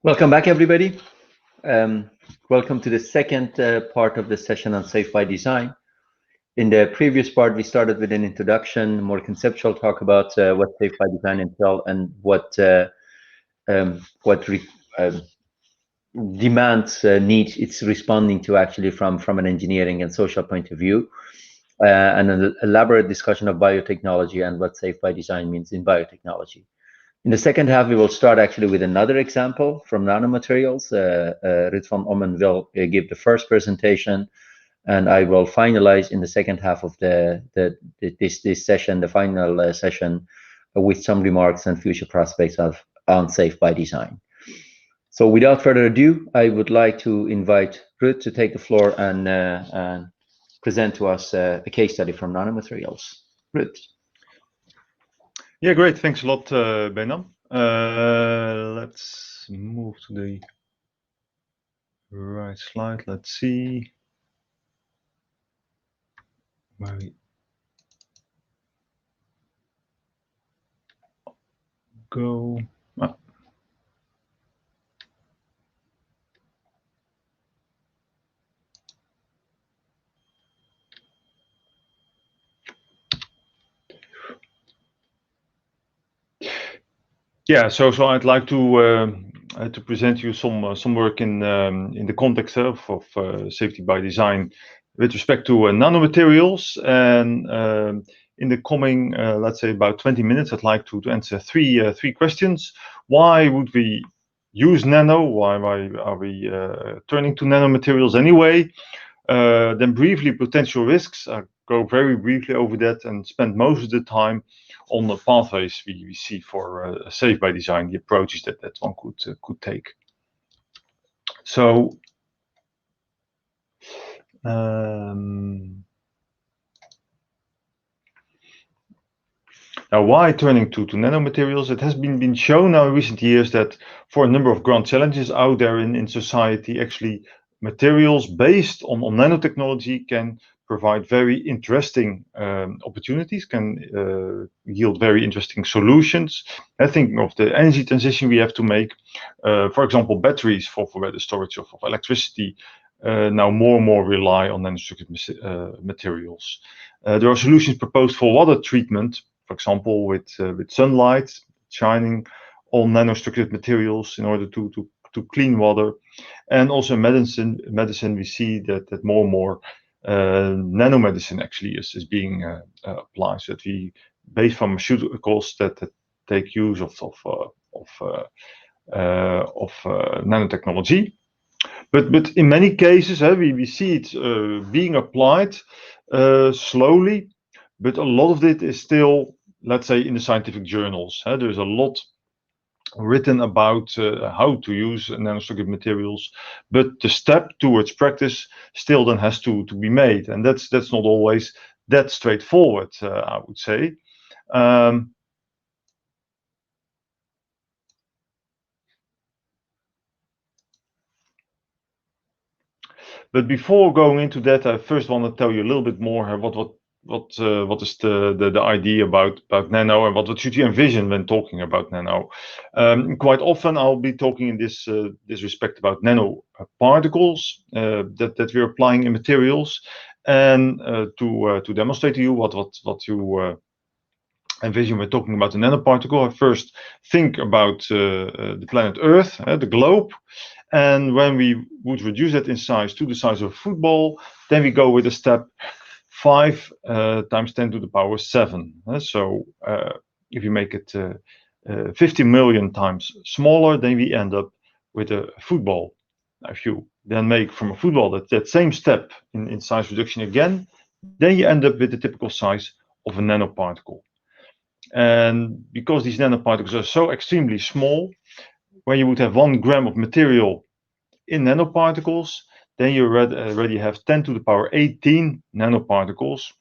Welcome back, everybody. Um, Welcome to the second part of the session on Safe by Design. In the previous part, we started with an introduction, more conceptual talk about what Safe by Design entails and what demands, needs it's responding to actually from an engineering and social point of view, and an elaborate discussion of biotechnology and what Safe by Design means in biotechnology. In the second half, we will start actually with another example from nanomaterials. Rit van Ommen will give the first presentation, and I will finalize in the second half of this session, the final session, with some remarks and future prospects on Safe by Design. So without further ado, I would like to invite Ruud to take the floor and present to us a case study from nanomaterials. Ruud. Yeah, great. Thanks a lot, Benam. Let's move to the right slide. Let's see where we go. Ah. Yeah, so I'd like to present you some work in the context of safety by design with respect to nanomaterials, and in the coming let's say about 20 minutes, I'd like to answer three questions. Why would we use nano? Why are we turning to nanomaterials anyway? Then briefly potential risks. I go very briefly over that and spend most of the time on the pathways we see for safe by design, the approaches that one could take. So now, why turning to nanomaterials? It has been shown now in recent years that for a number of grand challenges out there in society, actually materials based on nanotechnology can provide very interesting opportunities, can yield very interesting solutions. I think of the energy transition we have to make. For example, batteries for the storage of electricity now more and more rely on nanostructured materials. There are solutions proposed for water treatment, for example, with sunlight shining on nanostructured materials in order to clean water. And also medicine we see that more and more nanomedicine actually is being applied, so that we base pharmaceuticals that take use of nanotechnology. But in many cases, we see it being applied slowly, but a lot of it is still, let's say, in the scientific journals. There's a lot written about how to use nanostructured materials, but the step towards practice still then has to be made, and that's not always that straightforward, I would say. But before going into that, I first want to tell you a little bit more what is the idea about nano, and what should you envision when talking about nano. Quite often I'll be talking in this respect about nanoparticles that we're applying in materials, and to demonstrate to you what you envision when talking about the nanoparticle. I first think about the planet Earth, the globe. And when we would reduce that in size to the size of a football, then we go with a step 5 times 10 to the power 7. So if you make it 50 million times smaller, then we end up with a football. Now, if you then make from a football that same step in size reduction again, then you end up with the typical size of a nanoparticle. And because these nanoparticles are so extremely small, when you would have 1 gram of material in nanoparticles, then you already have 10 to the power 18 nanoparticles,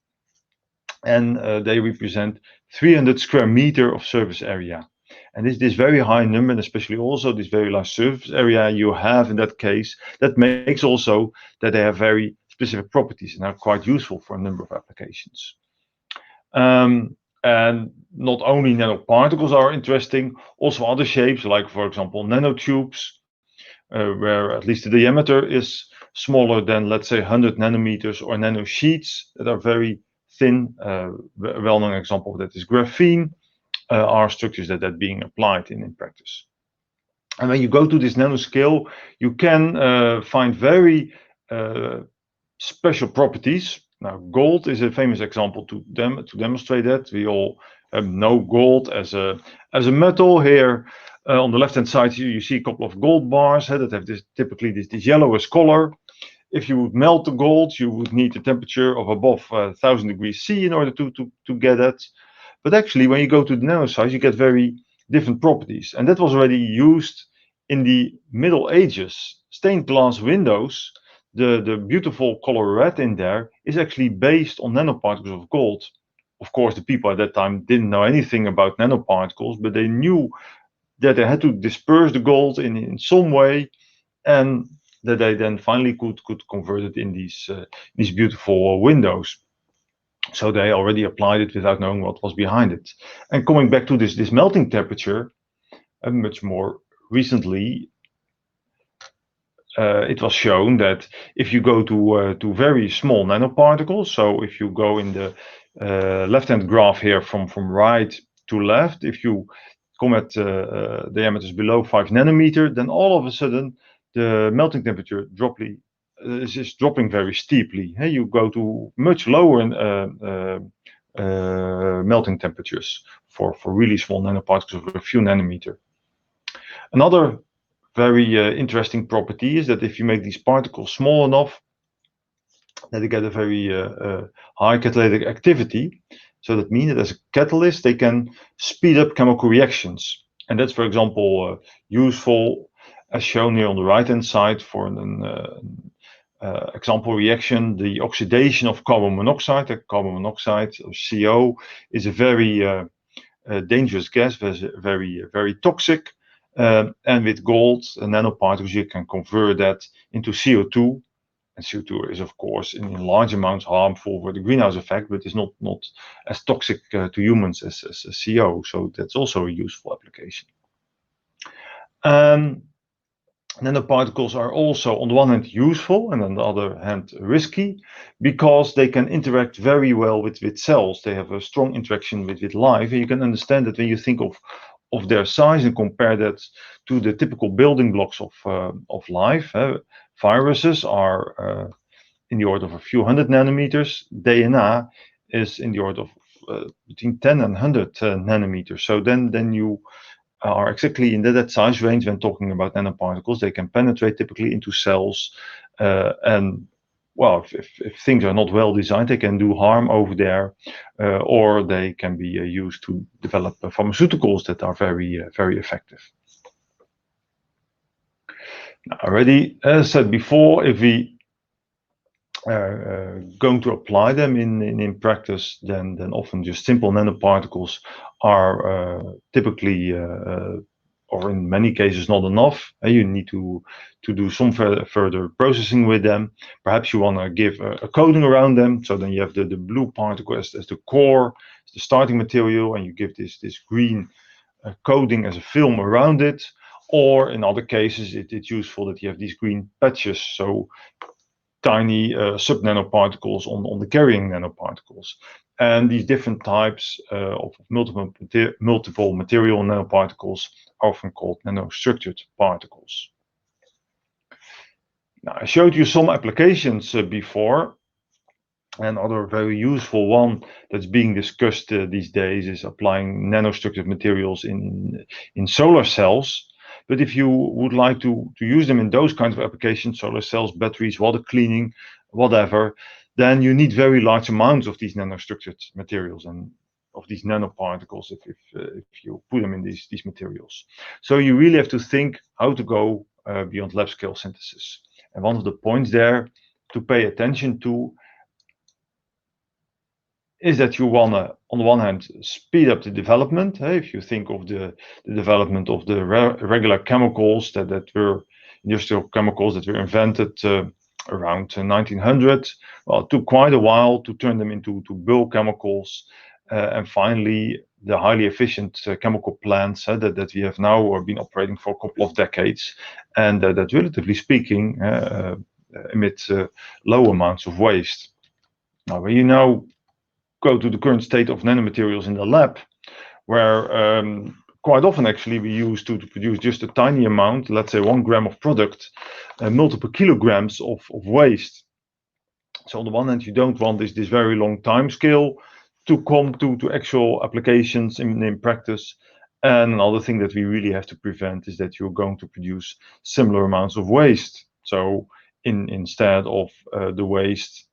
and they represent 300 square meter of surface area. And this very high number, and especially also this very large surface area you have in that case, that makes also that they have very specific properties and are quite useful for a number of applications. And not only nanoparticles are interesting, also other shapes, like for example nanotubes, where at least the diameter is smaller than, let's say, 100 nanometers or nanosheets that are very thin. A well-known example of that is graphene, are structures that are being applied in practice. And when you go to this nanoscale, you can find very special properties. Now, gold is a famous example to demonstrate that. We all know gold as a metal. Here on the left-hand side, you see a couple of gold bars that have typically this yellowish color. If you would melt the gold, you would need a temperature of above 1000 degrees C in order to get that. But actually, when you go to the nano size, you get very different properties. And that was already used in the Middle Ages. Stained glass windows, the beautiful color red in there, is actually based on nanoparticles of gold. Of course, the people at that time didn't know anything about nanoparticles, but they knew that they had to disperse the gold in some way, and that they then finally could convert it in these beautiful windows. So they already applied it without knowing what was behind it. And coming back to this melting temperature, much more recently, it was shown that if you go to very small nanoparticles, so if you go in the left-hand graph here from right to left, if you come at diameters below 5 nanometer, then all of a sudden the melting temperature is dropping very steeply. Hey, you go to much lower melting temperatures for really small nanoparticles of a few nanometer. Another very interesting property is that if you make these particles small enough, that they get a very high catalytic activity. So that means that as a catalyst, they can speed up chemical reactions. And that's, for example, useful, as shown here on the right-hand side, for an example reaction, the oxidation of carbon monoxide. Carbon monoxide, or CO, is a very dangerous gas, very toxic. And with gold nanoparticles, you can convert that into CO2. And CO2 is, of course, in large amounts harmful for the greenhouse effect, but is not as toxic to humans as CO. So that's also a useful application. Nanoparticles are also, on the one hand, useful and on the other hand, risky, because they can interact very well with cells. They have a strong interaction with life. And you can understand that when you think of their size and compare that to the typical building blocks of life. Viruses are in the order of a few hundred nanometers. DNA is in the order of between 10 and 100 nanometers. So then you are exactly in that size range when talking about nanoparticles. They can penetrate typically into cells, and well, if things are not well designed, they can do harm over there, or they can be used to develop pharmaceuticals that are very effective. Now, already, as said before, if we going to apply them in practice, then often just simple nanoparticles are typically, or in many cases, not enough. You need to do some further processing with them. Perhaps you want to give a coating around them, so then you have the blue particle as the core, as the starting material, and you give this green coating as a film around it. Or in other cases, it's useful that you have these green patches, so tiny sub-nanoparticles on the carrying nanoparticles. And these different types of multiple material nanoparticles are often called nanostructured particles. Now, I showed you some applications before. Another very useful one that's being discussed these days is applying nanostructured materials in solar cells. But if you would like to use them in those kinds of applications, solar cells, batteries, water cleaning, whatever, then you need very large amounts of these nanostructured materials and of these nanoparticles if you put them in these materials. So you really have to think how to go beyond lab scale synthesis. And one of the points there to pay attention to is that you want to, on the one hand, speed up the development. If you think of the development of the regular chemicals that were industrial chemicals that were invented around 1900, well, it took quite a while to turn them into bulk chemicals, and finally the highly efficient chemical plants that we have now been operating for a couple of decades, and that, relatively speaking, emit low amounts of waste. Now, when you now go to the current state of nanomaterials in the lab, where quite often actually we use to produce just a tiny amount, let's say 1 gram of product, multiple kilograms of waste. So on the one hand, you don't want this very long time scale to come to actual applications in practice. And another thing that we really have to prevent is that you're going to produce similar amounts of waste. So instead of the waste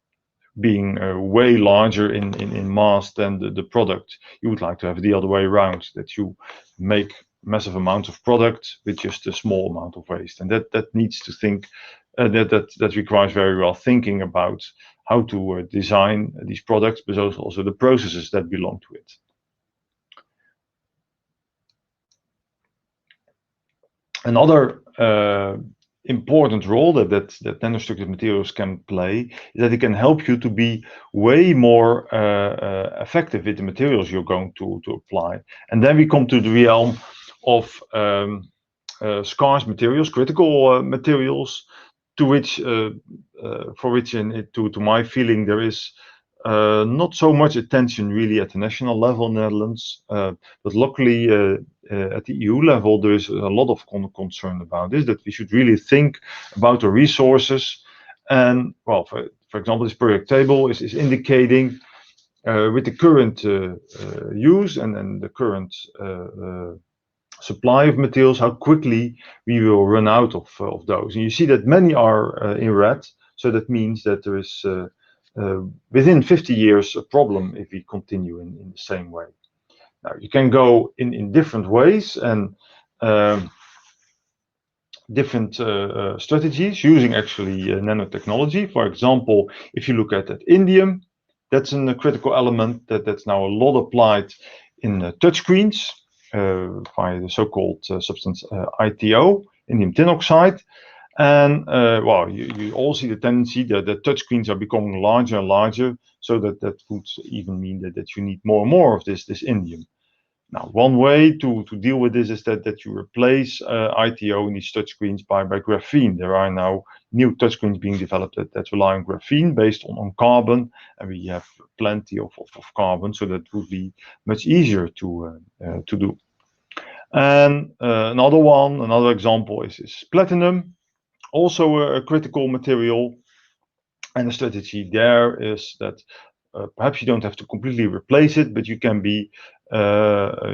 being way larger in mass than the product, you would like to have it the other way around, that you make massive amounts of product with just a small amount of waste. And that needs to think, that requires very well thinking about how to design these products, but also the processes that belong to it. Another important role that nanostructured materials can play is that it can help you to be way more effective with the materials you're going to apply. And then we come to the realm of scarce materials, critical materials, to which, for which, to my feeling, there is not so much attention really at the national level in the Netherlands, but luckily at the EU level there is a lot of concern about this, that we should really think about the resources. And well, for example, this periodic table is indicating with the current use and the current supply of materials, how quickly we will run out of those. And you see that many are in red, so that means that there is within 50 years a problem if we continue in the same way. Now, you can go in different ways and different strategies using actually nanotechnology. For example, if you look at indium, that's a critical element that's now a lot applied in touchscreens by the so-called substance ITO, indium tin oxide. And well, you all see the tendency that the touchscreens are becoming larger and larger, so that would even mean that you need more and more of this indium. Now, one way to deal with this is that you replace ITO in these touchscreens by graphene. There are now new touchscreens being developed that rely on graphene based on carbon, and we have plenty of carbon, so that would be much easier to do. And another example is platinum, also a critical material. And the strategy there is that perhaps you don't have to completely replace it, but you can be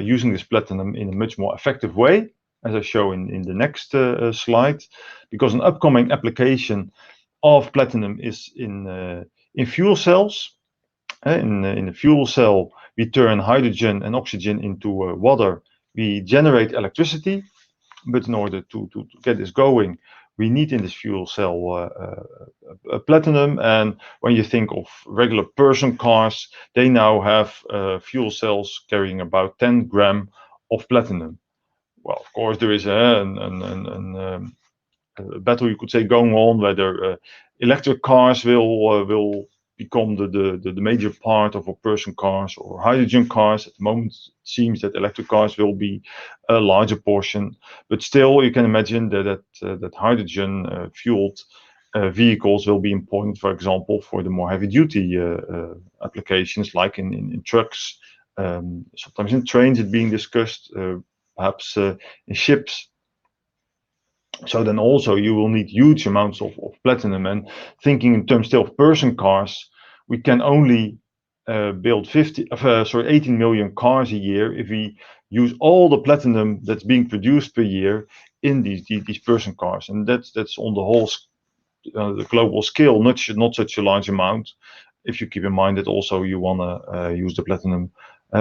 using this platinum in a much more effective way, as I show in the next slide, because an upcoming application of platinum is in fuel cells. In a fuel cell, we turn hydrogen and oxygen into water. We generate electricity, but in order to get this going, we need in this fuel cell platinum. And when you think of regular person cars, they now have fuel cells carrying about 10 grams of platinum. Well, of course, there is a battle, you could say, going on whether electric cars will become the major part of our person cars or hydrogen cars. At the moment, it seems that electric cars will be a larger portion, but still, you can imagine that hydrogen fueled vehicles will be important, for example, for the more heavy-duty applications, like in trucks, sometimes in trains. It's being discussed, perhaps in ships. So then also you will need huge amounts of platinum. And thinking in terms still of person cars, we can only build 18 million cars a year if we use all the platinum that's being produced per year in these person cars. And that's on the whole the global scale, not such a large amount, if you keep in mind that also you want to use the platinum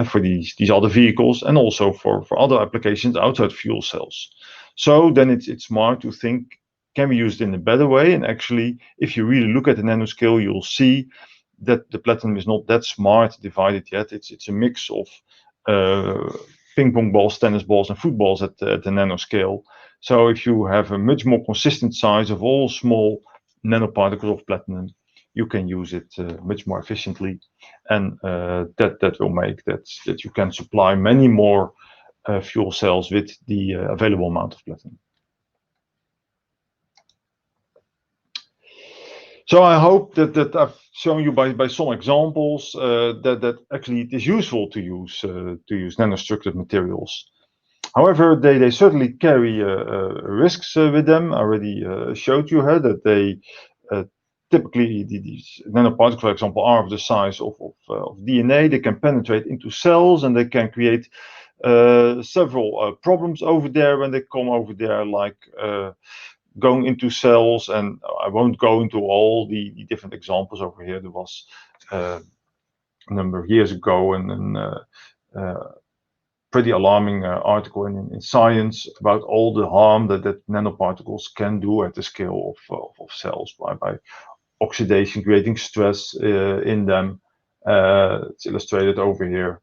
for these other vehicles, and also for other applications outside fuel cells. So then it's smart to think, can we use it in a better way? And actually, if you really look at the nanoscale, you'll see that the platinum is not that smart divided yet. It's a mix of ping pong balls, tennis balls, and footballs at the nanoscale. So if you have a much more consistent size of all small nanoparticles of platinum, you can use it much more efficiently, and that will make that you can supply many more fuel cells with the available amount of platinum. So I hope that I've shown you by some examples that actually it is useful to use nanostructured materials. However, they certainly carry risks with them. I already showed you here that they typically these nanoparticles, for example, are of the size of DNA. They can penetrate into cells and they can create several problems over there when they come over there, like going into cells. And I won't go into all the different examples over here. There was a number of years ago and pretty alarming article in Science about all the harm that nanoparticles can do at the scale of cells by oxidation, creating stress in them. It's illustrated over here.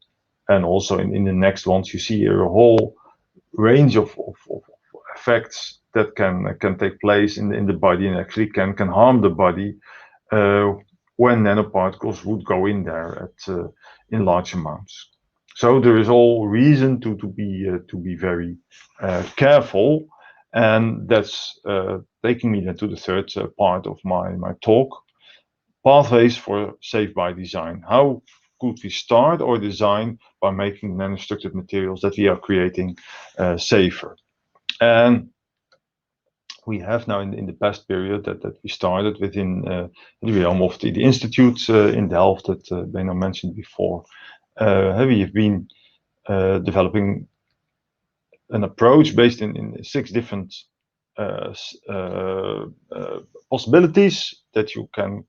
And also in the next ones, you see here a whole range of effects that can take place in the body and actually can harm the body when nanoparticles would go in there in large amounts. So there is all reason to be very careful, and that's taking me then to the third part of my talk: pathways for safe by design. How could we start our design by making nanostructured materials that we are creating safer? And we have now in the past period that we started within the realm of the institute in Delft that Benno mentioned before. We have been developing an approach based in 6 different possibilities that you can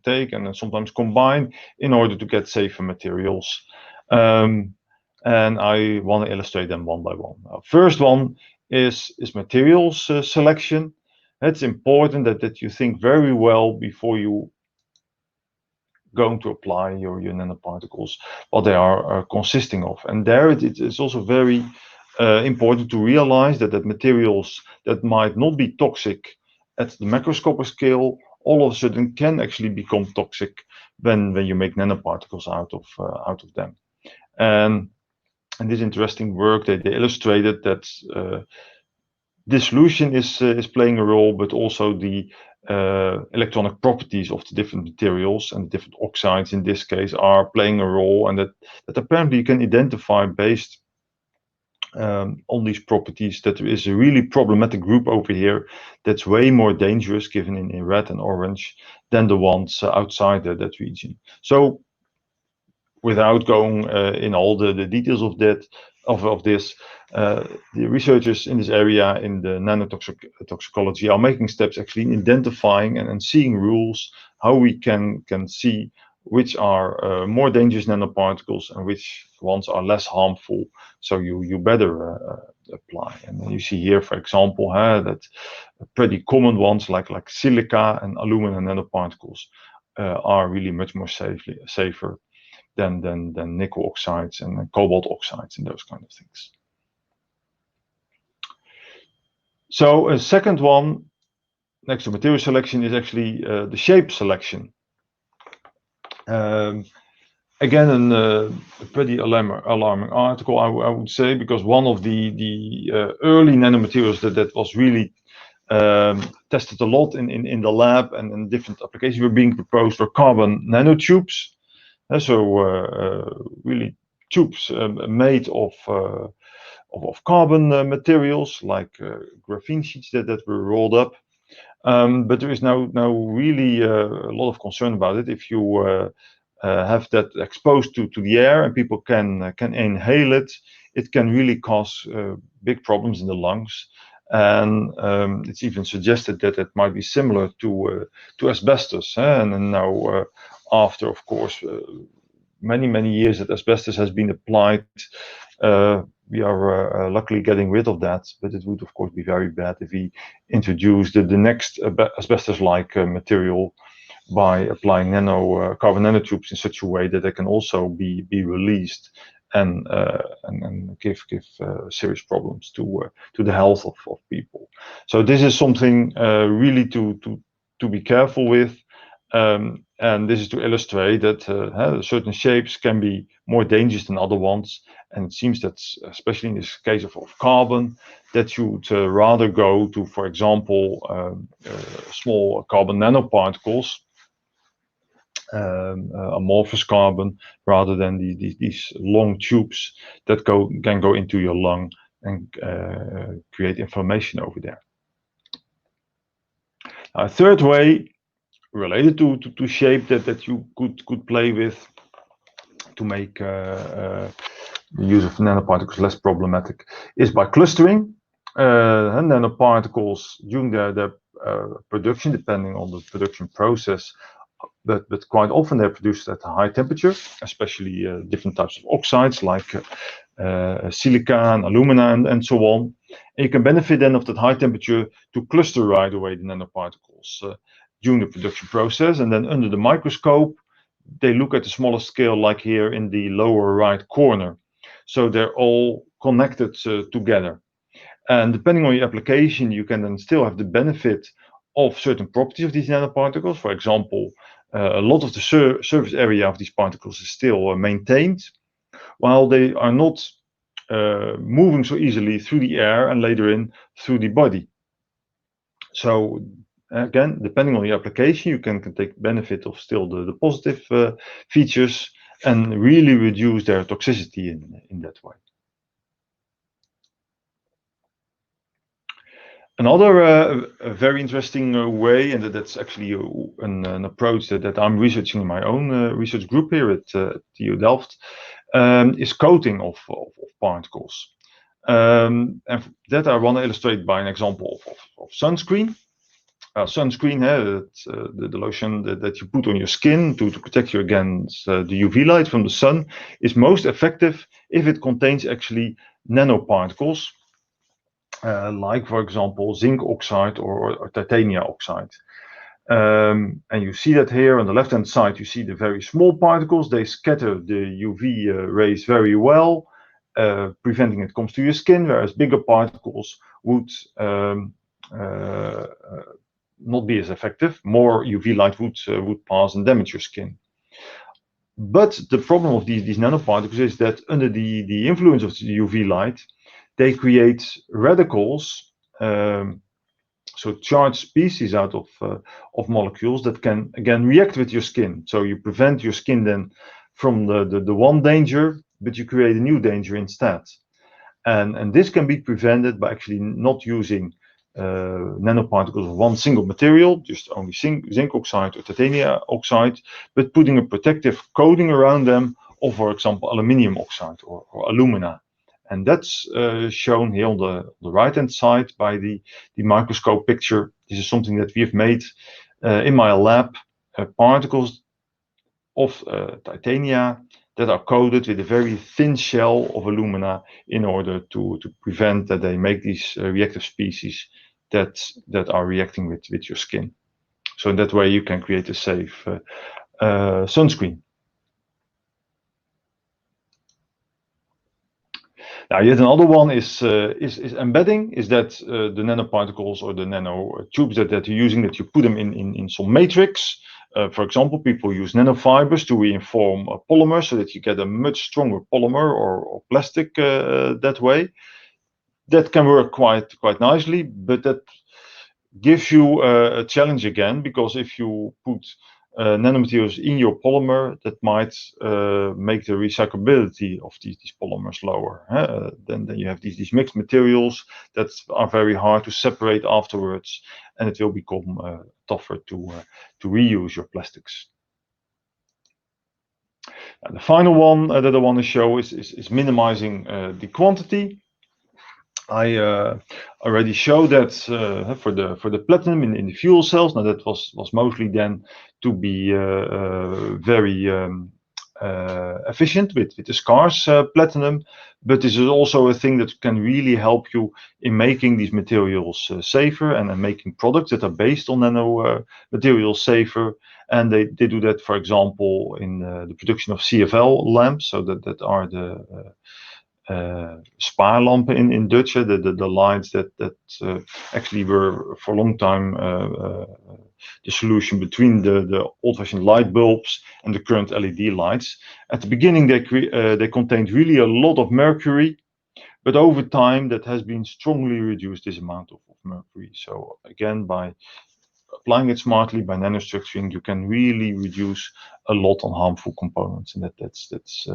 take and then sometimes combine in order to get safer materials. And I want to illustrate them one by one. First one is materials selection. It's important that you think very well before you going to apply your nanoparticles, what they are consisting of. And there it is also very important to realize that materials that might not be toxic at the macroscopic scale all of a sudden can actually become toxic when you make nanoparticles out of them. And this interesting work they illustrated that dissolution is playing a role, but also the electronic properties of the different materials and different oxides in this case are playing a role, and that apparently you can identify based on these properties that there is a really problematic group over here that's way more dangerous given in red and orange than the ones outside that region. So without going in all the details of this, the researchers in this area in the nanotoxicology are making steps actually in identifying and seeing rules how we can see which are more dangerous nanoparticles and which ones are less harmful. So you better apply. And you see here, for example, that pretty common ones like silica and aluminum nanoparticles are really much more safer than nickel oxides and cobalt oxides and those kind of things. So a second one next to material selection is actually the shape selection. Again, a pretty alarming article, I would say, because one of the early nanomaterials that was really tested a lot in the lab and different applications were being proposed were carbon nanotubes. So really tubes made of carbon materials like graphene sheets that were rolled up. But there is now really a lot of concern about it. If you have that exposed to the air and people can inhale it, it can really cause big problems in the lungs. And it's even suggested that it might be similar to asbestos. And now, after, of course, many years that asbestos has been applied, we are luckily getting rid of that. But it would, of course, be very bad if we introduce the next asbestos-like material by applying carbon nanotubes in such a way that they can also be released and give serious problems to the health of people. So this is something really to be careful with. And this is to illustrate that certain shapes can be more dangerous than other ones. And it seems that, especially in this case of carbon, that you would rather go to, for example, small carbon nanoparticles, amorphous carbon, rather than these long tubes that can go into your lung and create inflammation over there. A third way related to shape that you could play with to make the use of nanoparticles less problematic is by clustering nanoparticles during their production, depending on the production process. But quite often they're produced at a high temperature, especially different types of oxides like silica and alumina and so on. And you can benefit then of that high temperature to cluster right away the nanoparticles during the production process. And then under the microscope, they look at the smaller scale, like here in the lower right corner. So they're all connected together. And depending on your application, you can then still have the benefit of certain properties of these nanoparticles. For example, a lot of the surface area of these particles is still maintained, while they are not moving so easily through the air and later in through the body. So again, depending on the application, you can take benefit of still the positive features and really reduce their toxicity in that way. Another very interesting way, and that's actually an approach that I'm researching in my own research group here at TU Delft, is coating of particles. And that I want to illustrate by an example of sunscreen. Sunscreen, the lotion that you put on your skin to protect you against the UV light from the sun, is most effective if it contains actually nanoparticles, like, for example, zinc oxide or titania oxide. And you see that here on the left-hand side, you see the very small particles. They scatter the UV rays very well, preventing it comes to your skin, whereas bigger particles would not be as effective. More UV light would pass and damage your skin. But the problem of these nanoparticles is that under the influence of the UV light, they create radicals, so charged species out of molecules that can again react with your skin. So you prevent your skin then from the one danger, but you create a new danger instead. And this can be prevented by actually not using nanoparticles of one single material, just only zinc oxide or titania oxide, but putting a protective coating around them of, for example, aluminium oxide or alumina. And that's shown here on the right-hand side by the microscope picture. This is something that we have made in my lab, particles of titania that are coated with a very thin shell of alumina in order to prevent that they make these reactive species that are reacting with your skin. So in that way you can create a safe sunscreen. Now, yet another one is embedding, is that the nanoparticles or the nanotubes that you're using, that you put them in some matrix. For example, people use nanofibers to reinform a polymer so that you get a much stronger polymer or plastic that way. That can work quite nicely, but that gives you a challenge again, because if you put nanomaterials in your polymer, that might make the recyclability of these polymers lower. Then you have these mixed materials that are very hard to separate afterwards, and it will become tougher to reuse your plastics. And the final one that I want to show is minimizing the quantity. I already showed that for the platinum in the fuel cells. Now that was mostly then to be very efficient with the scarce platinum, but this is also a thing that can really help you in making these materials safer and making products that are based on nano materials safer. And they do that, for example, in the production of CFL lamps, so that are the spaarlampen in Dutch, the lights that actually were for a long time the solution between the old-fashioned light bulbs and the current LED lights. At the beginning, they contained really a lot of mercury, but over time that has been strongly reduced, this amount of mercury. So again, by applying it smartly, by nanostructuring, you can really reduce a lot on harmful components, and that's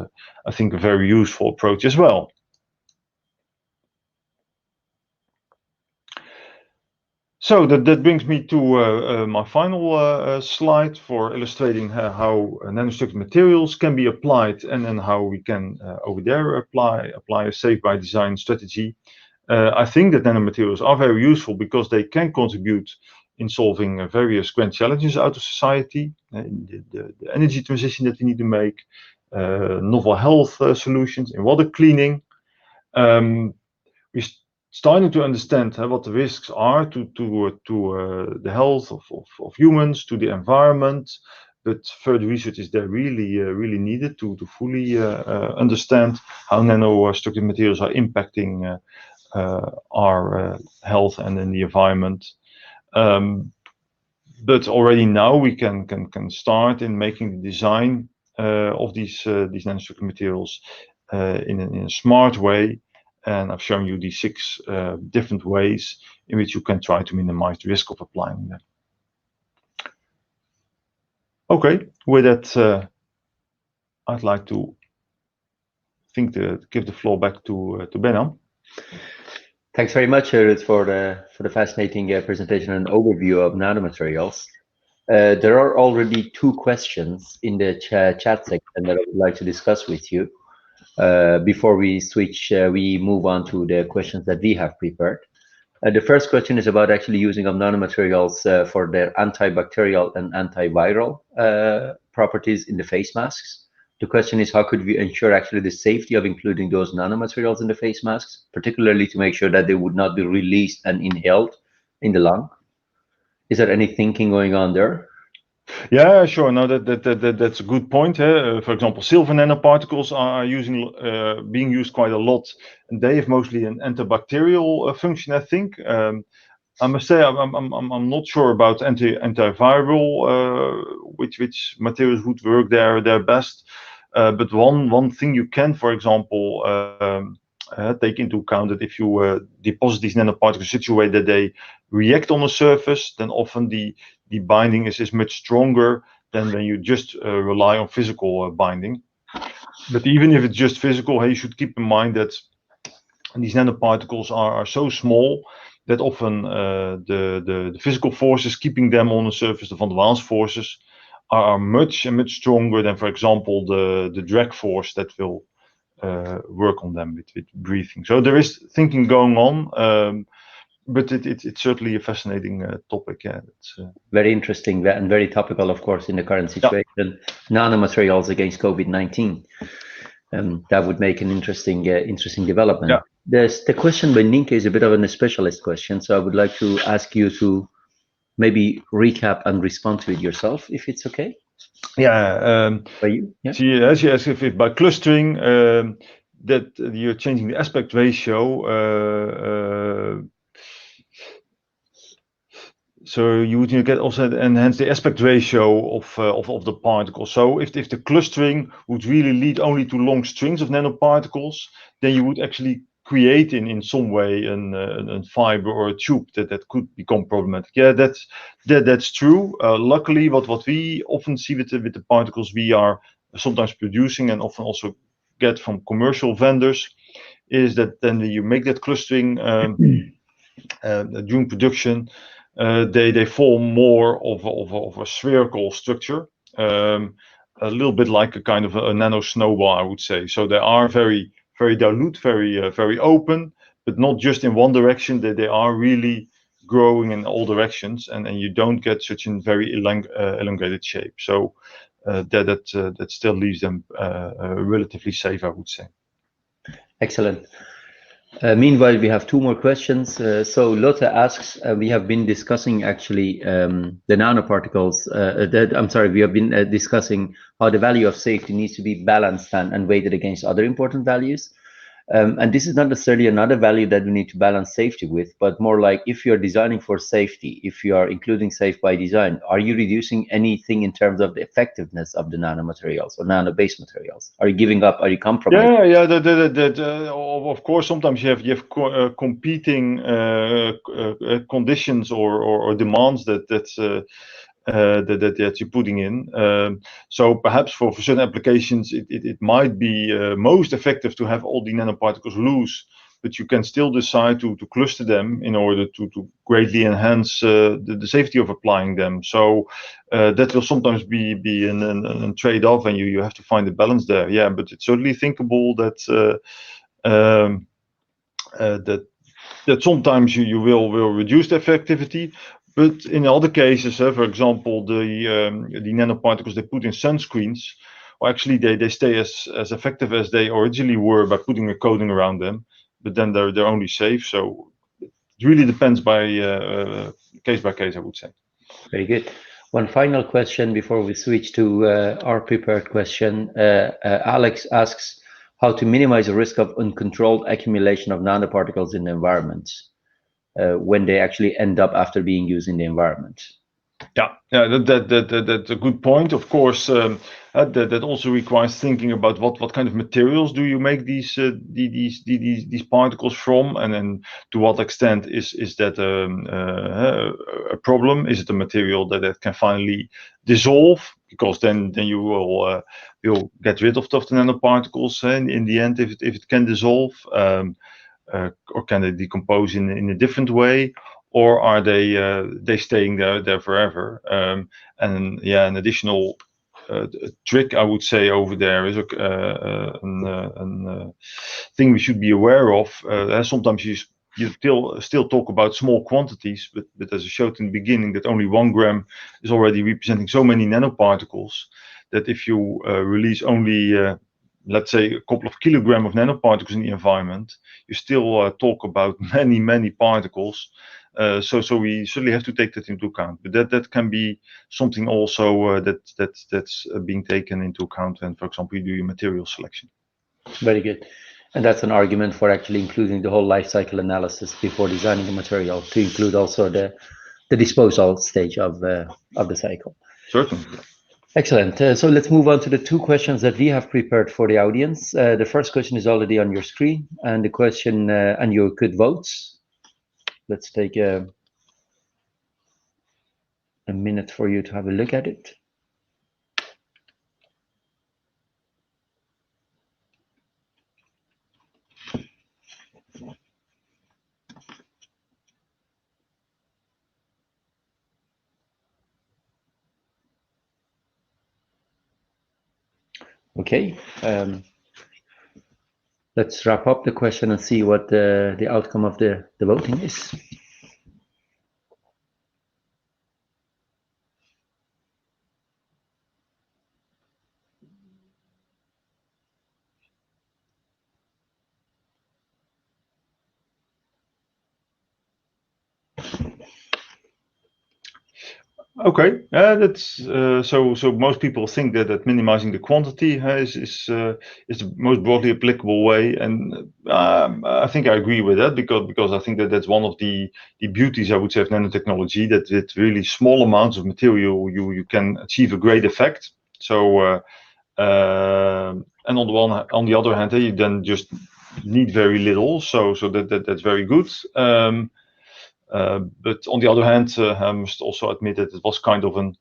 I think a very useful approach as well. So that brings me to my final slide for illustrating how nanostructured materials can be applied, and then how we can over there apply a safe by design strategy. I think that nanomaterials are very useful because they can contribute in solving various grand challenges out of society, the energy transition that we need to make, novel health solutions in water cleaning. We're starting to understand what the risks are to the health of humans, to the environment, but further research is there really needed to fully understand how nanostructured materials are impacting our health and in the environment. But already now we can start in making the design of these nanostructured materials in a smart way. And I've shown you these 6 different ways in which you can try to minimize the risk of applying them. Okay, with that, I'd like to give the floor back to Benham. Thanks very much, Ruud, for the fascinating presentation and overview of nanomaterials. There are already 2 questions in the chat section that I would like to discuss with you. Before we switch, we move on to the questions that we have prepared. The first question is about actually using of nanomaterials for their antibacterial and antiviral properties in the face masks. The question is, how could we ensure actually the safety of including those nanomaterials in the face masks, particularly to make sure that they would not be released and inhaled in the lung? Is there any thinking going on there? Yeah, sure. No, that's a good point. For example, silver nanoparticles are being used quite a lot, and they have mostly an antibacterial function, I think. I must say I'm not sure about antiviral, which materials would work there best. But one thing you can, for example, take into account that if you deposit these nanoparticles in such a way that they react on the surface, then often the binding is much stronger than when you just rely on physical binding. But even if it's just physical, you should keep in mind that these nanoparticles are so small that often the physical forces keeping them on the surface, the van der Waals forces, are much stronger than, for example, the drag force that will work on them with breathing. So there is thinking going on, but it's certainly a fascinating topic. Yeah, it's very interesting and very topical, of course, in the current situation. Yeah. Nanomaterials against COVID-19. That would make an interesting development. Yeah. The question by Nienke is a bit of a specialist question, so I would like to ask you to maybe recap and respond to it yourself, if it's okay. Yeah. By you? Yeah. She asks if by clustering that you're changing the aspect ratio. So you would get also enhance the aspect ratio of the particles. So if the clustering would really lead only to long strings of nanoparticles, then you would actually create in some way a fiber or a tube that could become problematic. Yeah, that's true. Luckily, what we often see with the particles we are sometimes producing and often also get from commercial vendors is that then you make that clustering during production. They form more of a spherical structure, a little bit like a kind of a nano snowball, I would say. So they are very dilute, very open, but not just in one direction. They are really growing in all directions, and you don't get such a very elongated shape. So that still leaves them relatively safe, I would say. Excellent. Meanwhile, we have 2 more questions. So Lotte asks, we have been discussing actually the nanoparticles. We have been discussing how the value of safety needs to be balanced and weighted against other important values. And this is not necessarily another value that we need to balance safety with, but more like if you're designing for safety, if you are including safe by design, are you reducing anything in terms of the effectiveness of the nanomaterials or nano-based materials? Are you giving up? Are you compromising? Yeah. Of course, sometimes you have competing conditions or demands that you're putting in. So perhaps for certain applications, it might be most effective to have all the nanoparticles loose, but you can still decide to cluster them in order to greatly enhance the safety of applying them. So that will sometimes be a trade-off, and you have to find a balance there. Yeah, but it's certainly thinkable um, that sometimes you will reduce the effectivity, but in other cases, for example, the nanoparticles they put in sunscreens, well, actually they stay as effective as they originally were by putting a coating around them, but then they're only safe. So it really depends by case, I would say. Very good. One final question before we switch to our prepared question. Alex asks how to minimize the risk of uncontrolled accumulation of nanoparticles in the environment when they actually end up after being used in the environment. Yeah, that's a good point. Of course, that also requires thinking about what kind of materials do you make these particles from, and then to what extent is that a problem? Is it a material that can finally dissolve? Because then you will you'll get rid of the nanoparticles in the end if it can dissolve, or can they decompose in a different way? Or are they staying there forever? And yeah, an additional trick I would say over there is a thing we should be aware of. Sometimes you still talk about small quantities, but as I showed in the beginning, that only 1 gram is already representing so many nanoparticles that if you release only let's say a couple of kilograms of nanoparticles in the environment, you still talk about many particles. So we certainly have to take that into account. But that can be something also that's being taken into account when, for example, you do your material selection. Very good. And that's an argument for actually including the whole life cycle analysis before designing the material to include also the disposal stage of the cycle. Certainly. Excellent. So let's move on to the two questions that we have prepared for the audience. The first question is already on your screen, and the question, and you could vote. Let's take a minute for you to have a look at it. Okay. Let's wrap up the question and see what the outcome of the voting is. Okay, that's so most people think that minimizing the quantity is the most broadly applicable way, and I think I agree with that because I think that's one of the beauties, I would say, of nanotechnology, that with really small amounts of material you can achieve a great effect. So and on the other hand, you then just need very little, so that's very good. But on the other hand, I must also admit that it was kind of an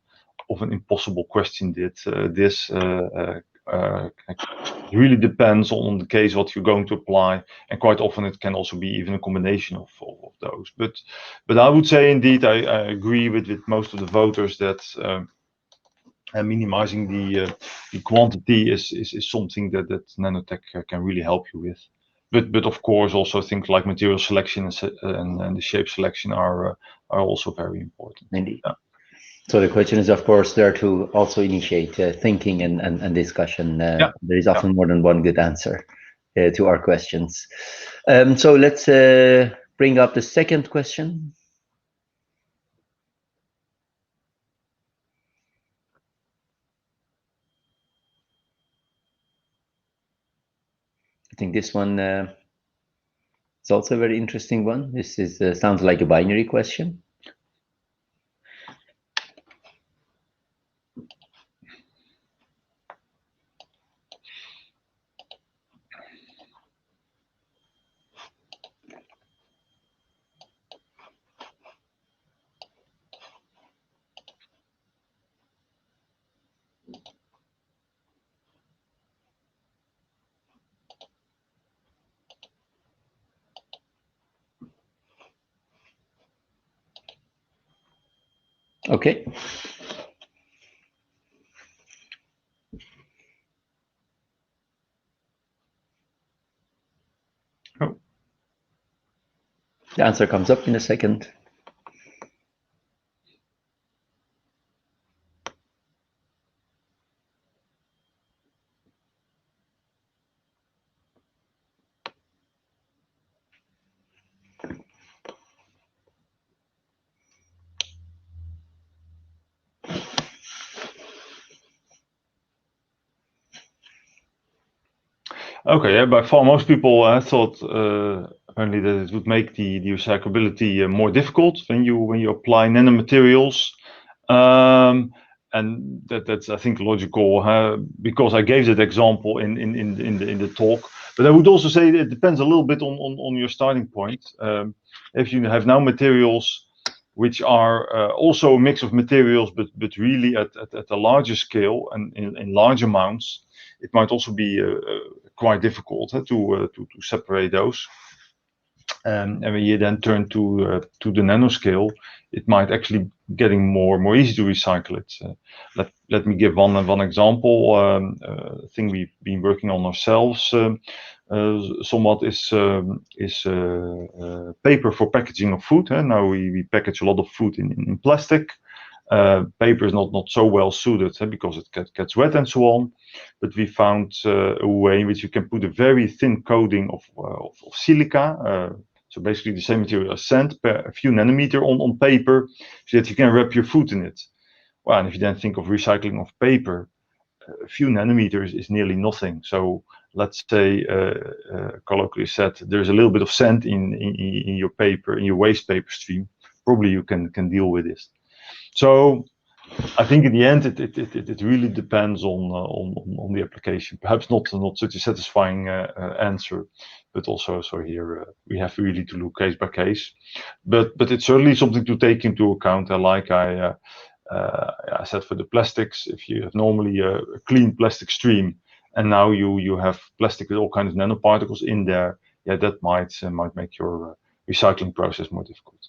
impossible question. This really depends on the case what you're going to apply, and quite often it can also be even a combination of those. But I would say indeed I agree with most of the voters that minimizing the quantity is something that nanotech can really help you with. But of course also things like material selection and the shape selection are also very important. Indeed. Yeah. So the question is, of course, there to also initiate thinking and discussion. Yeah. There is often more than one good answer to our questions. So let's bring up the second question. I think this one It's also a very interesting one. This is sounds like a binary question. Okay. Oh. The answer comes up in a second. Okay, yeah, by far most people thought apparently that it would make the recyclability more difficult when you apply nanomaterials, and that's I think logical because I gave that example in the talk. But I would also say that it depends a little bit on your starting point. If you have now materials which are also a mix of materials, but really at a larger scale and in large amounts, it might also be quite difficult to separate those. And when you then turn to the nanoscale, it might actually getting more easy to recycle it. Let me give one example. Thing we've been working on ourselves somewhat is paper for packaging of food. Now we package a lot of food in plastic. Paper is not so well suited because it gets wet and so on. But we found a way in which you can put a very thin coating of silica. So basically the same material as sand, a few nanometer on paper, so that you can wrap your food in it. Well, and if you then think of recycling of paper, a few nanometers is nearly nothing. So let's say, colloquially said, there's a little bit of sand in your paper, in your waste paper stream. Probably you can deal with this. So I think in the end, it really depends on the application. Perhaps not such a satisfying answer, but also so here we have really to look case by case. But it's certainly something to take into account. Like I said for the plastics, if you have normally a clean plastic stream, and now you have plastic with all kinds of nanoparticles in there, yeah, that might make your recycling process more difficult.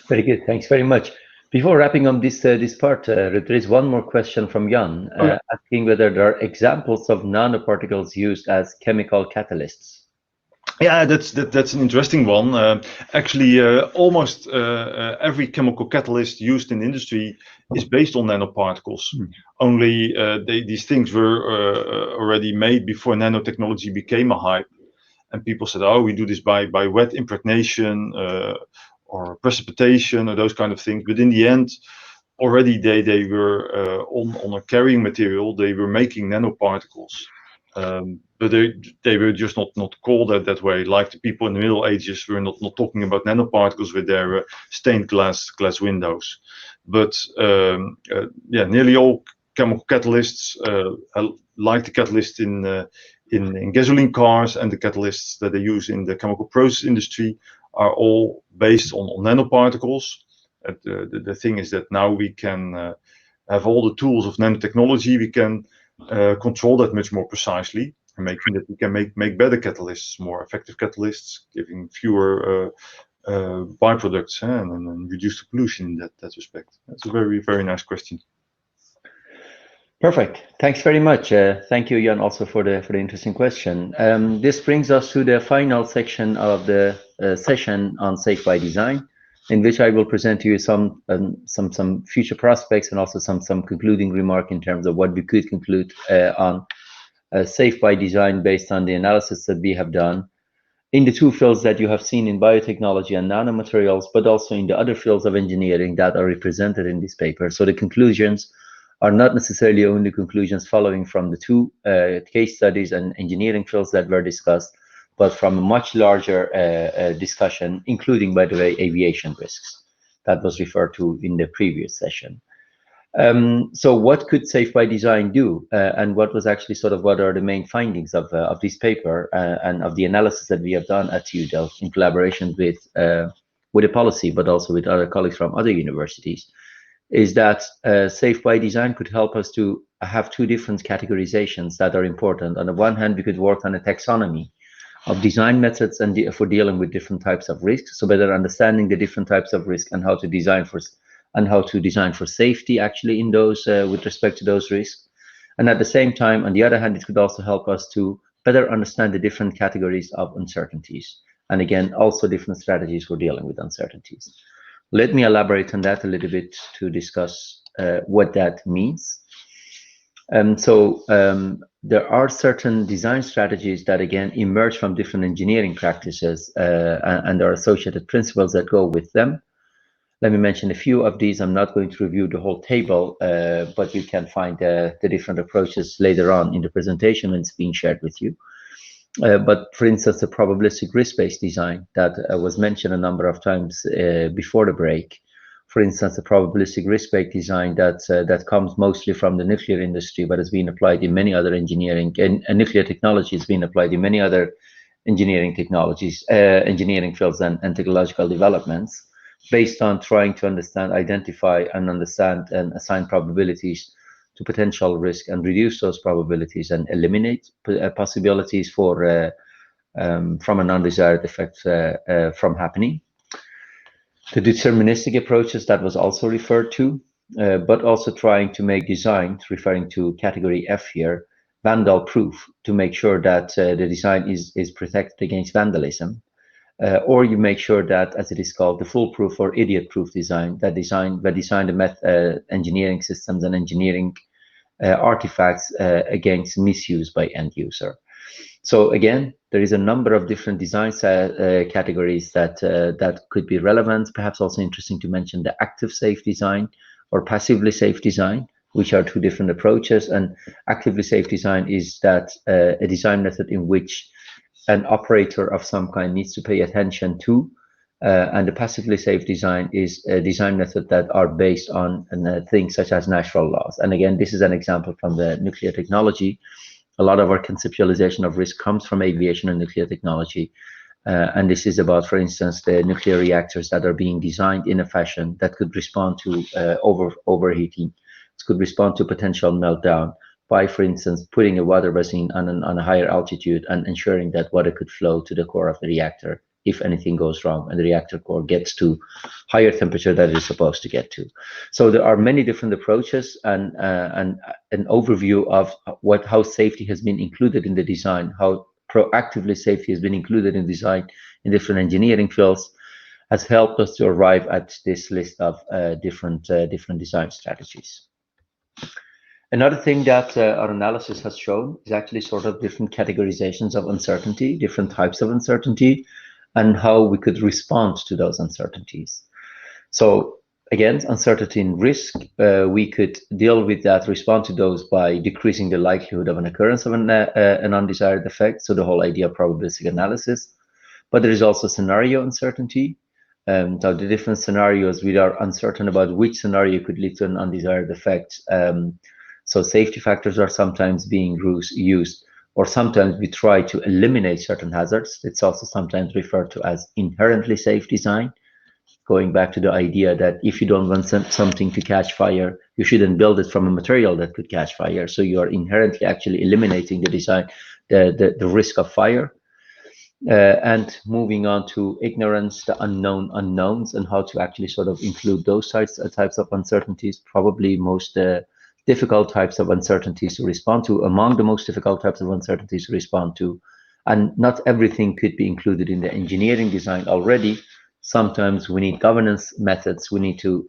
Very good. Thanks very much. Before wrapping up this part, there is one more question from Jan asking whether there are examples of nanoparticles used as chemical catalysts. Yeah, that's an interesting one. Actually, almost every chemical catalyst used in industry is based on nanoparticles. Only these things were already made before nanotechnology became a hype, and people said, "Oh, we do this by wet impregnation or precipitation or those kind of things." But in the end, already they were on a carrying material. They were making nanoparticles. But they were just not called that way. Like the people in the Middle Ages were not talking about nanoparticles with their stained glass windows. But nearly all chemical catalysts, like the catalyst in gasoline cars and the catalysts that they use in the chemical process industry, are all based on nanoparticles. The thing is that now we can have all the tools of nanotechnology. We can control that much more precisely, and making that we can make better catalysts, more effective catalysts, giving fewer byproducts and reduce the pollution in that respect. That's a very nice question. Perfect. Thanks very much. Thank you, Jan, also for the interesting question. This brings us to the final section of the session on Safe by Design, in which I will present to you some future prospects and also some concluding remark in terms of what we could conclude on Safe by Design based on the analysis that we have done in the two fields that you have seen in biotechnology and nanomaterials, but also in the other fields of engineering that are represented in this paper. So the conclusions are not necessarily only conclusions following from the two case studies and engineering fields that were discussed, but from a much larger discussion, including, by the way, aviation risks that was referred to in the previous session. So what could Safe by Design do, and what was actually sort of what are the main findings of this paper and of the analysis that we have done at TU Delft in collaboration with the policy, but also with other colleagues from other universities, is that Safe by Design could help us to have two different categorizations that are important. On the one hand, we could work on a taxonomy of design methods and for dealing with different types of risks, so better understanding the different types of risk and how to design for safety actually in those with respect to those risks. And at the same time, on the other hand, it could also help us to better understand the different categories of uncertainties, and again, also different strategies for dealing with uncertainties. Let me elaborate on that a little bit to discuss what that means. There are certain design strategies that again emerge from different engineering practices and there are associated principles that go with them. Let me mention a few of these. I'm not going to review the whole table, but you can find the different approaches later on in the presentation when it's being shared with you. But for instance, the probabilistic risk-based design that was mentioned a number of times before the break. For instance, the probabilistic risk-based design that comes mostly from the nuclear industry, but has been applied in many other engineering and nuclear technology has been applied in many other engineering technologies, engineering fields and technological developments, based on trying to understand, identify, and understand and assign probabilities to potential risk and reduce those probabilities and eliminate possibilities for from an undesired effect from happening. The deterministic approaches that was also referred to, but also trying to make design, referring to category F here, vandal proof, to make sure that the design is protected against vandalism. Or you make sure that, as it is called, the foolproof or idiot-proof design, that design the engineering systems and engineering artifacts against misuse by end user. So again, there is a number of different design categories that could be relevant. Perhaps also interesting to mention the active safe design or passively safe design, which are two different approaches. And actively safe design is that a design method in which an operator of some kind needs to pay attention to, and the passively safe design is a design method that are based on things such as natural laws. And again, this is an example from the nuclear technology. A lot of our conceptualization of risk comes from aviation and nuclear technology. And this is about, for instance, the nuclear reactors that are being designed in a fashion that could respond to overheating. It could respond to potential meltdown by, for instance, putting a water basin on a higher altitude and ensuring that water could flow to the core of the reactor if anything goes wrong and the reactor core gets to higher temperature that it is supposed to get to. So there are many different approaches and an overview of how safety has been included in the design, how proactively safety has been included in design in different engineering fields, has helped us to arrive at this list of different design strategies. Another thing that our analysis has shown is actually sort of different categorizations of uncertainty, different types of uncertainty, and how we could respond to those uncertainties. So again, uncertainty and risk, we could deal with that, respond to those by decreasing the likelihood of an occurrence of an undesired effect. So the whole idea of probabilistic analysis. But there is also scenario uncertainty. So the different scenarios, we are uncertain about which scenario could lead to an undesired effect. So safety factors are sometimes being used, or sometimes we try to eliminate certain hazards. It's also sometimes referred to as inherently safe design, going back to the idea that if you don't want something to catch fire, you shouldn't build it from a material that could catch fire. So you are inherently actually eliminating the design, the risk of fire. And moving on to ignorance, the unknown unknowns, and how to actually sort of include those types of uncertainties, probably most difficult types of uncertainties to respond to, among the most difficult types of uncertainties to respond to. And not everything could be included in the engineering design already. Sometimes we need governance methods. We need to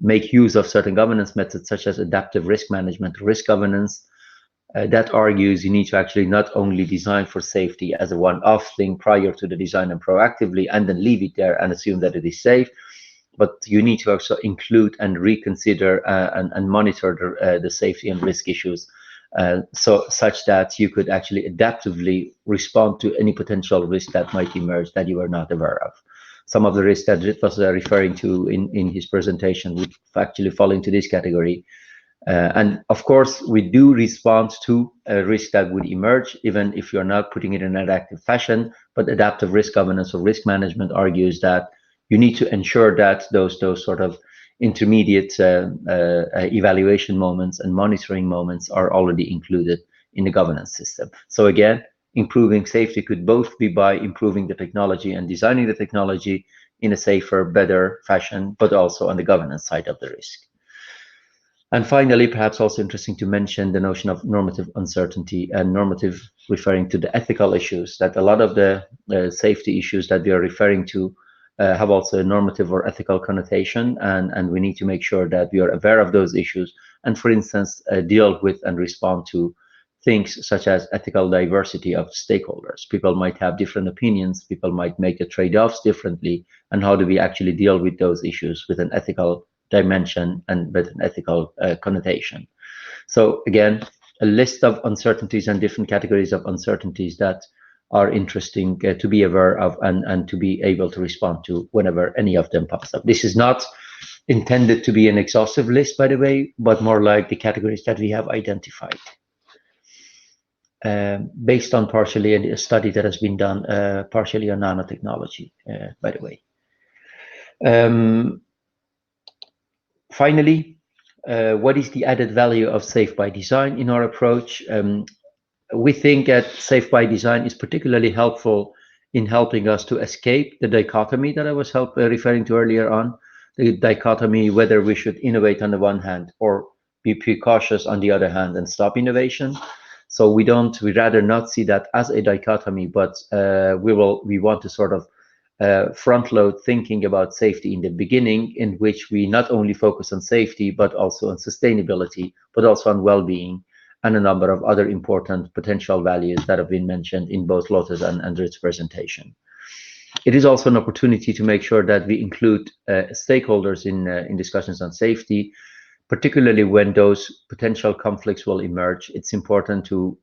make use of certain governance methods, such as adaptive risk management, risk governance. That argues you need to actually not only design for safety as a one-off thing prior to the design and proactively, and then leave it there and assume that it is safe, but you need to also include and reconsider and monitor the safety and risk issues such that you could actually adaptively respond to any potential risk that might emerge that you were not aware of. Some of the risks that Rit was referring to in his presentation would actually fall into this category. And of course, we do respond to a risk that would emerge, even if you're not putting it in an active fashion. But adaptive risk governance or risk management argues that you need to ensure that those sort of intermediate evaluation moments and monitoring moments are already included in the governance system. So again, improving safety could both be by improving the technology and designing the technology in a safer, better fashion, but also on the governance side of the risk. And finally, perhaps also interesting to mention the notion of normative uncertainty, and normative referring to the ethical issues, that a lot of the safety issues that we are referring to have also a normative or ethical connotation, and we need to make sure that we are aware of those issues and, for instance, deal with and respond to things such as ethical diversity of stakeholders. People might have different opinions, people might make the trade-offs differently, and how do we actually deal with those issues with an ethical dimension and with an ethical connotation. So again, a list of uncertainties and different categories of uncertainties that are interesting to be aware of and to be able to respond to whenever any of them pops up. This is not intended to be an exhaustive list, by the way, but more like the categories that we have identified. Based on partially a study that has been done partially on nanotechnology, by the way. Finally, what is the added value of safe by design in our approach? We think that safe by design is particularly helpful in helping us to escape the dichotomy that I was referring to earlier on, the dichotomy whether we should innovate on the one hand or be precautious on the other hand and stop innovation. So we rather not see that as a dichotomy, but we want to sort of front load thinking about safety in the beginning, in which we not only focus on safety, but also on sustainability, but also on well-being, and a number of other important potential values that have been mentioned in both Lotte's and Rit's presentation. It is also an opportunity to make sure that we include stakeholders in discussions on safety, particularly when those potential conflicts will emerge. It's important to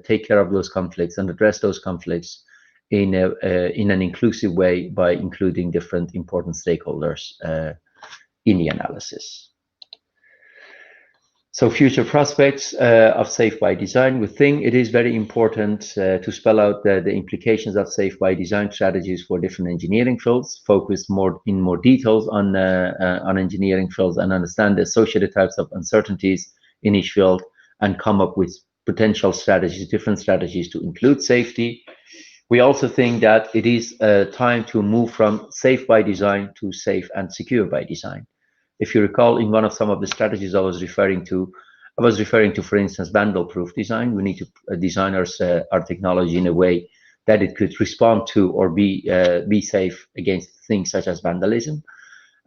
take care of those conflicts and address those conflicts in an inclusive way by including different important stakeholders in the analysis. So future prospects of safe by design. We think it is very important to spell out the implications of safe by design strategies for different engineering fields, focus in more details on engineering fields and understand the associated types of uncertainties in each field, and come up with potential strategies, different strategies to include safety. We also think that it is time to move from safe by design to safe and secure by design. If you recall, in one of some of the strategies I was referring to, for instance, vandal-proof design. We need to design our technology in a way that it could respond to or be safe against things such as vandalism.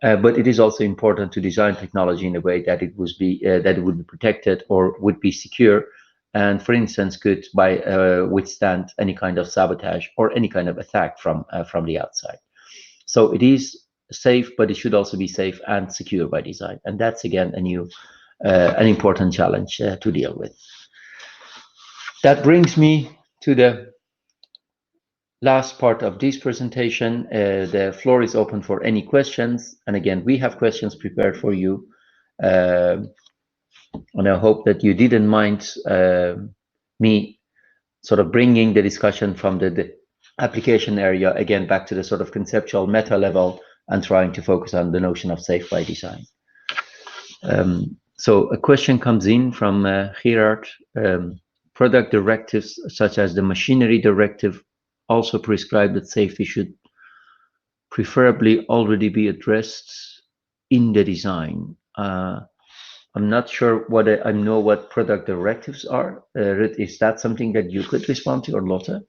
But it is also important to design technology in a way that it would be protected or would be secure, and, for instance, could withstand any kind of sabotage or any kind of attack from the outside. So it is safe, but it should also be safe and secure by design, and that's again an important challenge to deal with. That brings me to the last part of this presentation. The floor is open for any questions, and again, we have questions prepared for you, and I hope that you didn't mind me sort of bringing the discussion from the application area again back to the sort of conceptual meta level and trying to focus on the notion of safe by design. So a question comes in from Gerard. Product directives such as the machinery directive also prescribe that safety should preferably already be addressed in the design. I'm not sure I know what product directives are. Is that something that you could respond to, or Lotte?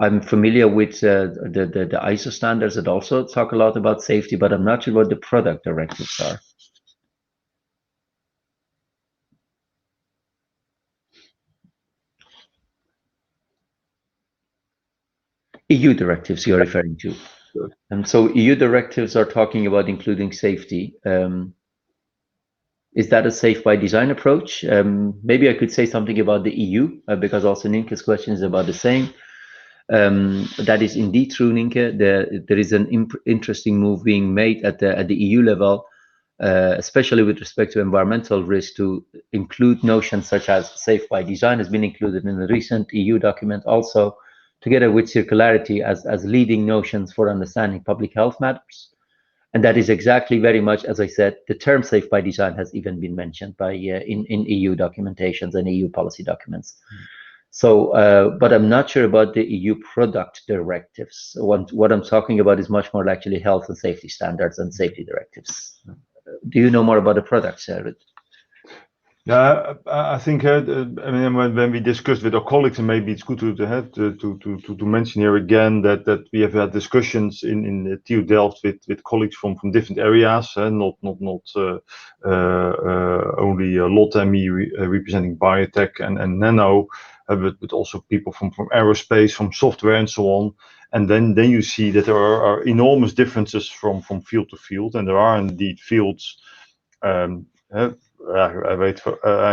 I'm familiar with the ISO standards that also talk a lot about safety, but I'm not sure what the product directives are. EU directives you're referring to. Sure. And so EU directives are talking about including safety. Is that a safe by design approach? Maybe I could say something about the EU, because also Ninke's question is about the same. That is indeed true, Ninke. There is an interesting move being made at the EU level, especially with respect to environmental risk, to include notions such as safe by design has been included in the recent EU document also, together with circularity as leading notions for understanding public health matters. And that is exactly very much, as I said, the term safe by design has even been mentioned by in EU documentations and EU policy documents. So, but I'm not sure about the EU product directives. What I'm talking about is much more actually health and safety standards and safety directives. Do you know more about the products, Ruud? Yeah, I think I mean when we discussed with our colleagues, and maybe it's good to mention here again that we have had discussions in the TU Delft with colleagues from different areas, not only Lotte and me representing biotech and nano, but also people from aerospace, from software, and so on. And then you see that there are enormous differences from field to field, and there are indeed fields. I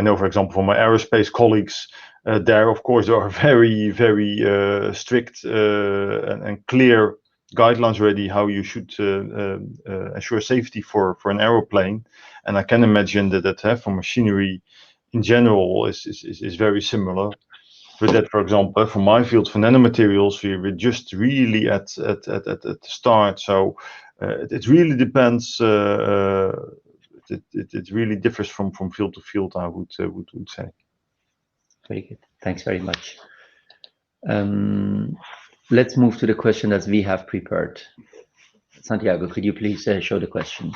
know, for example, from my aerospace colleagues, there, of course, there are very, very strict and clear guidelines already how you should ensure safety for an aeroplane. And I can imagine that for machinery in general is very similar. But that, for example, for my field, for nanomaterials, we're just really at the start. So it really depends. It really differs from field to field, I would say. Very good. Thanks very much. Let's move to the question that we have prepared. Santiago, could you please show the questions?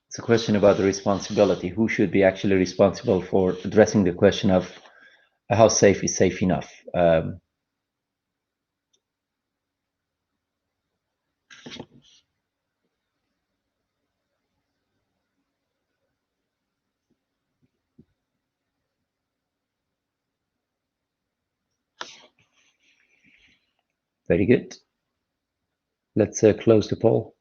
It's a question about the responsibility. Who should be actually responsible for addressing the question of how safe is safe enough? Very good. Let's close the poll.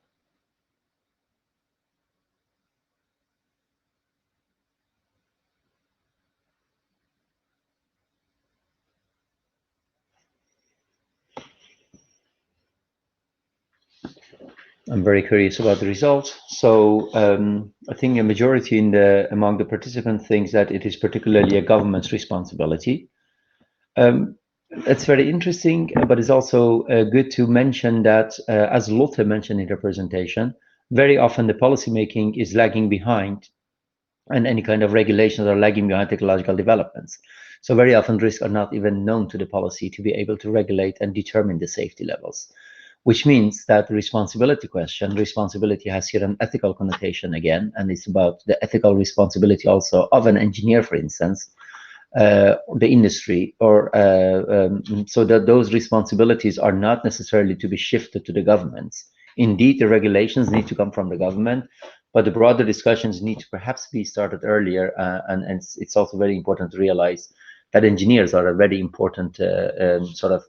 I'm very curious about the results. So I think a majority among the participants thinks that it is particularly a government's responsibility. It's very interesting, but it's also good to mention that, as Lotte mentioned in her presentation, very often the policymaking is lagging behind, and any kind of regulations are lagging behind technological developments. So very often risks are not even known to the policy to be able to regulate and determine the safety levels, which means that the responsibility has here an ethical connotation again, and it's about the ethical responsibility also of an engineer, for instance, the industry, or so that those responsibilities are not necessarily to be shifted to the governments. Indeed, the regulations need to come from the government, but the broader discussions need to perhaps be started earlier, and it's also very important to realize that engineers are a very important sort of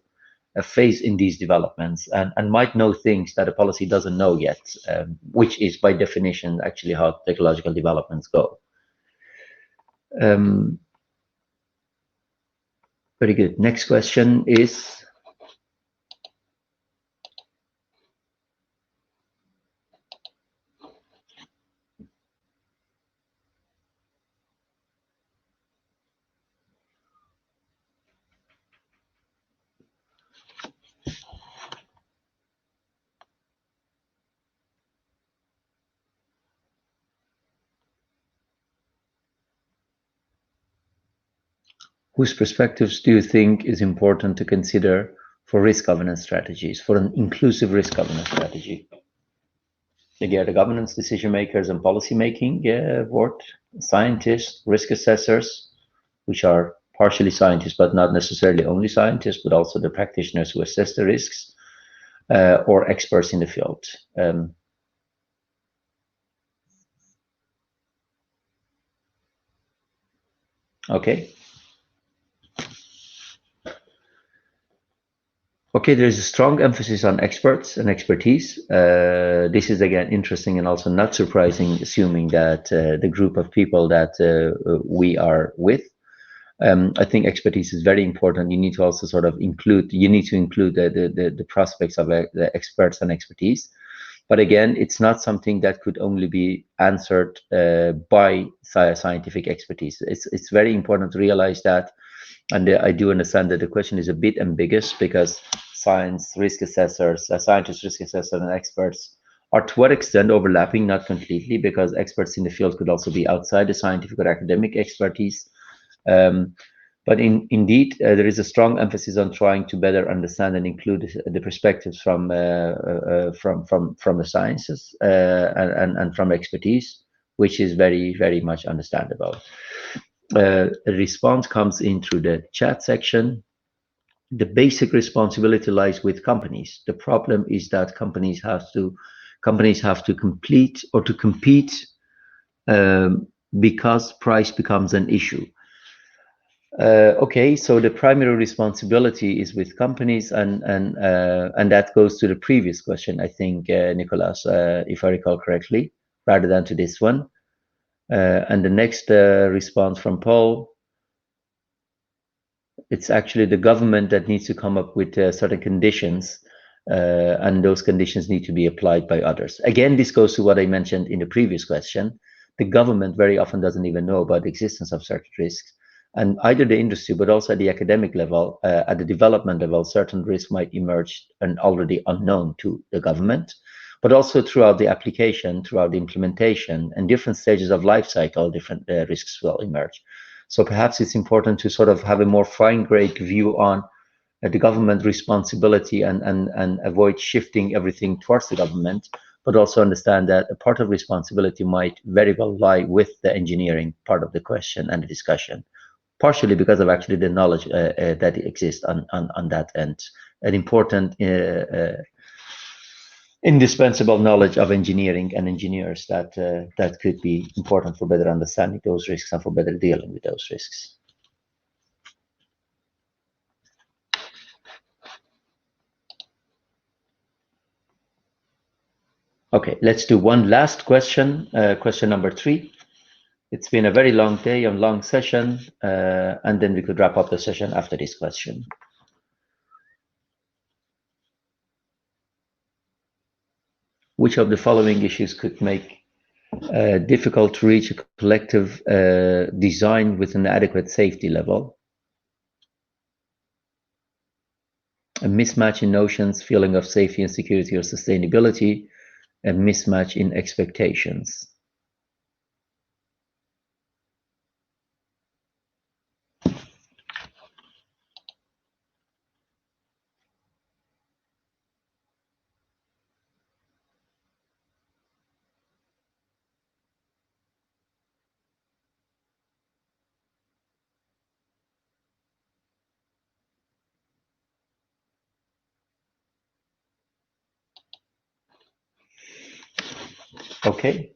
a phase in these developments, and might know things that a policy doesn't know yet, which is by definition actually how technological developments go. Very good. Next question is, whose perspectives do you think is important to consider for risk governance strategies, for an inclusive risk governance strategy? Again, the governance decision makers and policy making board, scientists, risk assessors, which are partially scientists, but not necessarily only scientists, but also the practitioners who assess the risks, or experts in the field. Okay. Okay, there's a strong emphasis on experts and expertise. This is again interesting and also not surprising, assuming that the group of people that we are with. I think expertise is very important. You need to also sort of include. You need to include the prospects of the experts and expertise. But again, it's not something that could only be answered by scientific expertise. It's very important to realize that. And I do understand that the question is a bit ambiguous because scientists, risk assessors, and experts are to what extent overlapping, not completely, because experts in the field could also be outside the scientific or academic expertise. But indeed, there is a strong emphasis on trying to better understand and include the perspectives from the sciences and from expertise, which is very, very much understandable. A response comes in through the chat section. The basic responsibility lies with companies. The problem is that companies have to complete or to compete because price becomes an issue. Okay, so the primary responsibility is with companies, and that goes to the previous question, I think, Nicolas, if I recall correctly, rather than to this one. And the next response from Paul, it's actually the government that needs to come up with certain conditions, and those conditions need to be applied by others. Again, this goes to what I mentioned in the previous question. The government very often doesn't even know about the existence of certain risks. And either the industry, but also at the academic level, at the development level, certain risks might emerge and already unknown to the government, but also throughout the application, throughout the implementation, and different stages of life cycle, different risks will emerge. So perhaps it's important to sort of have a more fine-grained view on the government responsibility and avoid shifting everything towards the government, but also understand that a part of responsibility might very well lie with the engineering part of the question and the discussion, partially because of actually the knowledge that exists on that end. An important indispensable knowledge of engineering and engineers that could be important for better understanding those risks and for better dealing with those risks. Okay, let's do one last question, question number 3. It's been a very long day, a long session, and then we could wrap up the session after this question. Which of the following issues could make difficult to reach a collective design with an adequate safety level? A mismatch in notions, feeling of safety and security or sustainability, a mismatch in expectations. Okay.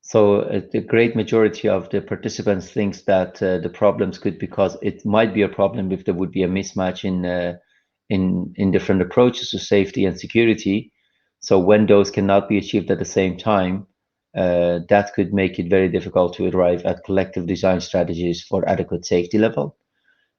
So the great majority of the participants thinks that the problems could, because it might be a problem if there would be a mismatch in different approaches to safety and security. So when those cannot be achieved at the same time, that could make it very difficult to arrive at collective design strategies for adequate safety level.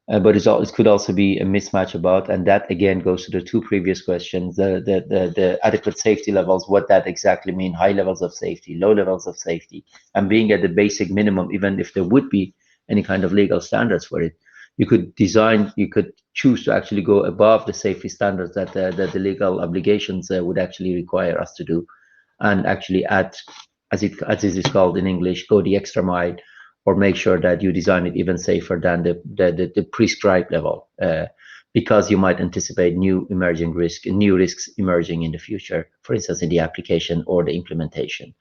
But it could also be a mismatch about, and that again goes to the 2 previous questions, the adequate safety levels, what that exactly mean, high levels of safety, low levels of safety, and being at the basic minimum, even if there would be any kind of legal standards for it. You could choose to actually go above the safety standards that the legal obligations would actually require us to do, and actually add, as it is called in English, go the extra mile, or make sure that you design it even safer than the prescribed level, because you might anticipate new risks emerging in the future, for instance, in the application or the implementation.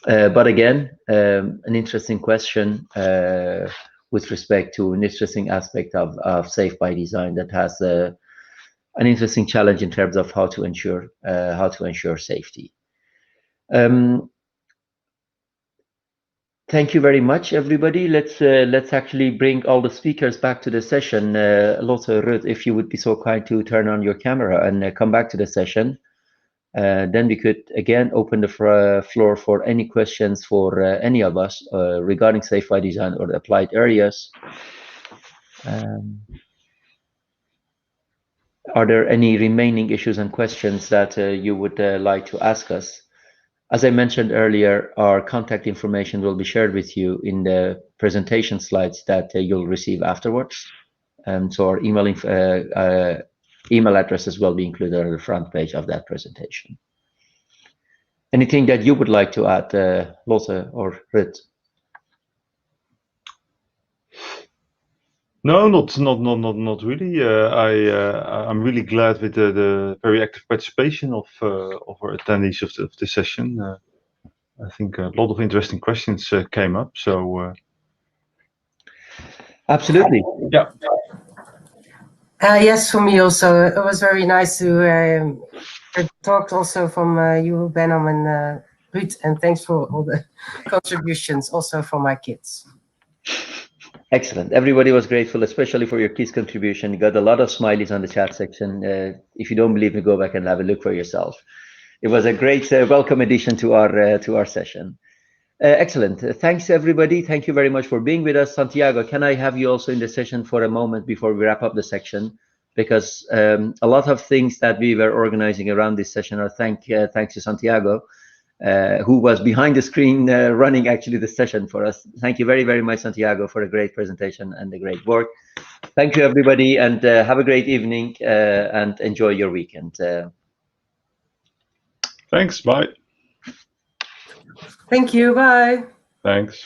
But again, an interesting question with respect to an interesting aspect of safe by design that has an interesting challenge in terms of how to ensure safety. Thank you very much, everybody. Let's actually bring all the speakers back to the session. Lotte, Ruud, if you would be so kind to turn on your camera and come back to the session. Then we could again open the floor for any questions for any of us regarding safe by design or the applied areas. Are there any remaining issues and questions that you would like to ask us? As I mentioned earlier, our contact information will be shared with you in the presentation slides that you'll receive afterwards. So our email addresses will be included on the front page of that presentation. Anything that you would like to add, Lotte or Ruud? No, not really. I'm really glad with the very active participation of our attendees of the session. I think a lot of interesting questions came up. So absolutely. Yeah. Yes, for me also. It was very nice to talk also from you, Benham and Ruud, and thanks for all the contributions also for my kids. Excellent. Everybody was grateful, especially for your kids' contribution. You got a lot of smileys on the chat section. If you don't believe me, go back and have a look for yourself. It was a great welcome addition to our session. Excellent. Thanks, everybody. Thank you very much for being with us. Santiago, can I have you also in the session for a moment before we wrap up the section? Because a lot of things that we were organizing around this session are thanks to Santiago, who was behind the screen running actually the session for us. Thank you very, very much, Santiago, for a great presentation and the great work. Thank you, everybody, and have a great evening and enjoy your weekend. Thanks. Bye. Thank you. Bye. Thanks.